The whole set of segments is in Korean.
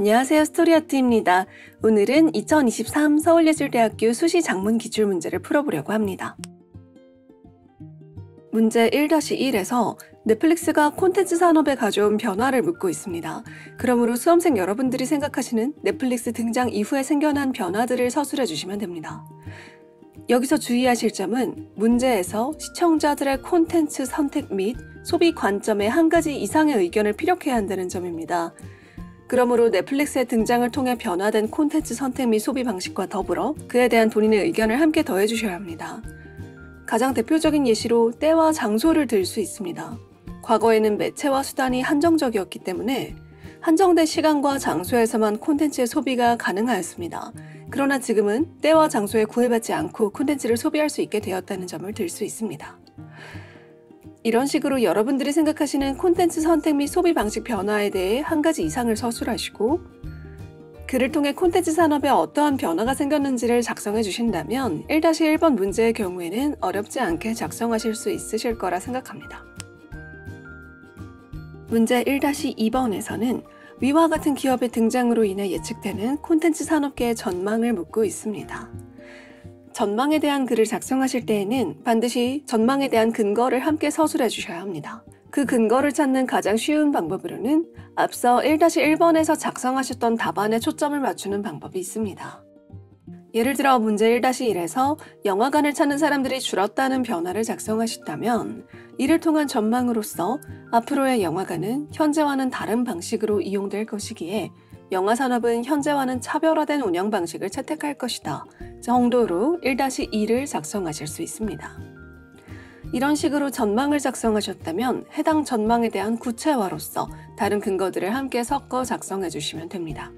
안녕하세요. 스토리아트입니다. 오늘은 2023 서울예술대학교 수시 작문 기출문제를 풀어보려고 합니다. 문제 1-1에서 넷플릭스가 콘텐츠 산업에 가져온 변화를 묻고 있습니다. 그러므로 수험생 여러분들이 생각하시는 넷플릭스 등장 이후에 생겨난 변화들을 서술해 주시면 됩니다. 여기서 주의하실 점은 문제에서 시청자들의 콘텐츠 선택 및 소비 관점에 한 가지 이상의 의견을 피력해야 한다는 점입니다. 그러므로 넷플릭스의 등장을 통해 변화된 콘텐츠 선택 및 소비 방식과 더불어 그에 대한 본인의 의견을 함께 더해주셔야 합니다. 가장 대표적인 예시로 때와 장소를 들 수 있습니다. 과거에는 매체와 수단이 한정적이었기 때문에 한정된 시간과 장소에서만 콘텐츠의 소비가 가능하였습니다. 그러나 지금은 때와 장소에 구애받지 않고 콘텐츠를 소비할 수 있게 되었다는 점을 들 수 있습니다. 이런 식으로 여러분들이 생각하시는 콘텐츠 선택 및 소비 방식 변화에 대해 한 가지 이상을 서술하시고 그를 통해 콘텐츠 산업에 어떠한 변화가 생겼는지를 작성해 주신다면 1-1번 문제의 경우에는 어렵지 않게 작성하실 수 있으실 거라 생각합니다. 문제 1-2번에서는 위와 같은 기업의 등장으로 인해 예측되는 콘텐츠 산업계의 전망을 묻고 있습니다. 전망에 대한 글을 작성하실 때에는 반드시 전망에 대한 근거를 함께 서술해 주셔야 합니다. 그 근거를 찾는 가장 쉬운 방법으로는 앞서 1-1번에서 작성하셨던 답안에 초점을 맞추는 방법이 있습니다. 예를 들어 문제 1-1에서 영화관을 찾는 사람들이 줄었다는 변화를 작성하셨다면 이를 통한 전망으로서 앞으로의 영화관은 현재와는 다른 방식으로 이용될 것이기에 영화 산업은 현재와는 차별화된 운영 방식을 채택할 것이다 정도로 1-2를 작성하실 수 있습니다. 이런 식으로 전망을 작성하셨다면 해당 전망에 대한 구체화로서 다른 근거들을 함께 섞어 작성해 주시면 됩니다.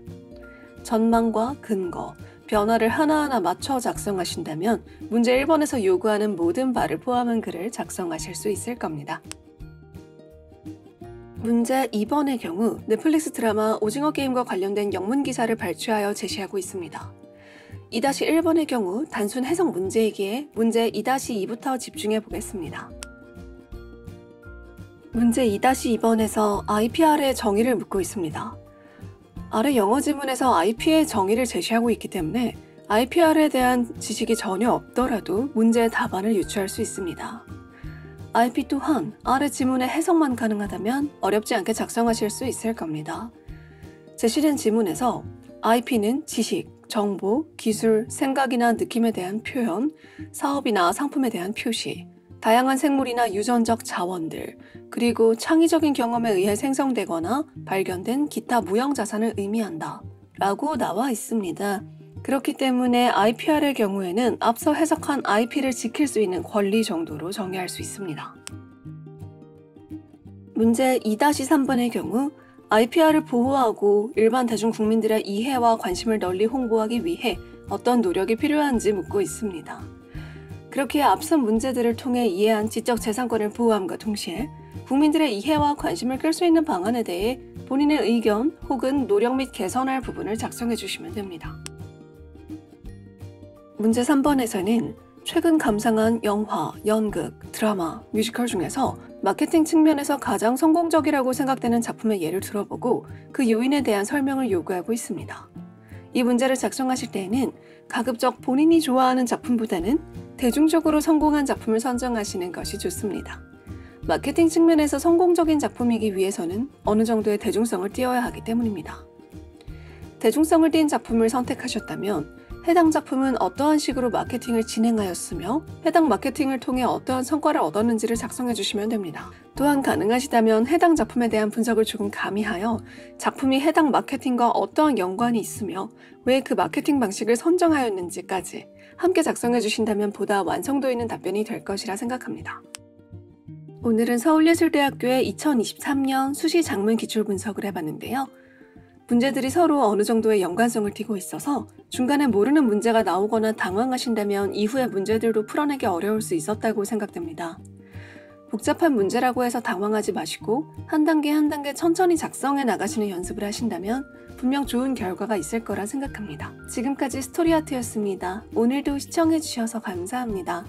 전망과 근거, 변화를 하나하나 맞춰 작성하신다면 문제 1번에서 요구하는 모든 바를 포함한 글을 작성하실 수 있을 겁니다. 문제 2번의 경우 넷플릭스 드라마 오징어 게임과 관련된 영문 기사를 발췌하여 제시하고 있습니다. 2-1번의 경우 단순 해석 문제이기에 문제 2-2부터 집중해 보겠습니다. 문제 2-2번에서 IPR의 정의를 묻고 있습니다. 아래 영어 지문에서 IP의 정의를 제시하고 있기 때문에 IPR에 대한 지식이 전혀 없더라도 문제의 답안을 유추할 수 있습니다. IP 또한 아래 지문의 해석만 가능하다면 어렵지 않게 작성하실 수 있을 겁니다. 제시된 지문에서 IP는 지식, 정보, 기술, 생각이나 느낌에 대한 표현, 사업이나 상품에 대한 표시, 다양한 생물이나 유전적 자원들, 그리고 창의적인 경험에 의해 생성되거나 발견된 기타 무형 자산을 의미한다 라고 나와 있습니다. 그렇기 때문에 IPR의 경우에는 앞서 해석한 IP를 지킬 수 있는 권리 정도로 정의할 수 있습니다. 문제 2-3번의 경우 IPR을 보호하고 일반 대중 국민들의 이해와 관심을 널리 홍보하기 위해 어떤 노력이 필요한지 묻고 있습니다. 그렇게 앞선 문제들을 통해 이해한 지적재산권을 보호함과 동시에 국민들의 이해와 관심을 끌 수 있는 방안에 대해 본인의 의견 혹은 노력 및 개선할 부분을 작성해 주시면 됩니다. 문제 3번에서는 최근 감상한 영화, 연극, 드라마, 뮤지컬 중에서 마케팅 측면에서 가장 성공적이라고 생각되는 작품의 예를 들어보고 그 요인에 대한 설명을 요구하고 있습니다. 이 문제를 작성하실 때에는 가급적 본인이 좋아하는 작품보다는 대중적으로 성공한 작품을 선정하시는 것이 좋습니다. 마케팅 측면에서 성공적인 작품이기 위해서는 어느 정도의 대중성을 띄어야 하기 때문입니다. 대중성을 띈 작품을 선택하셨다면 해당 작품은 어떠한 식으로 마케팅을 진행하였으며 해당 마케팅을 통해 어떠한 성과를 얻었는지를 작성해 주시면 됩니다. 또한 가능하시다면 해당 작품에 대한 분석을 조금 가미하여 작품이 해당 마케팅과 어떠한 연관이 있으며 왜 그 마케팅 방식을 선정하였는지까지 함께 작성해 주신다면 보다 완성도 있는 답변이 될 것이라 생각합니다. 오늘은 서울예술대학교의 2023년 수시 작문 기출 분석을 해봤는데요. 문제들이 서로 어느 정도의 연관성을 띠고 있어서 중간에 모르는 문제가 나오거나 당황하신다면 이후의 문제들도 풀어내기 어려울 수 있었다고 생각됩니다. 복잡한 문제라고 해서 당황하지 마시고 한 단계 한 단계 천천히 작성해 나가시는 연습을 하신다면 분명 좋은 결과가 있을 거라 생각합니다. 지금까지 스토리아트였습니다. 오늘도 시청해주셔서 감사합니다.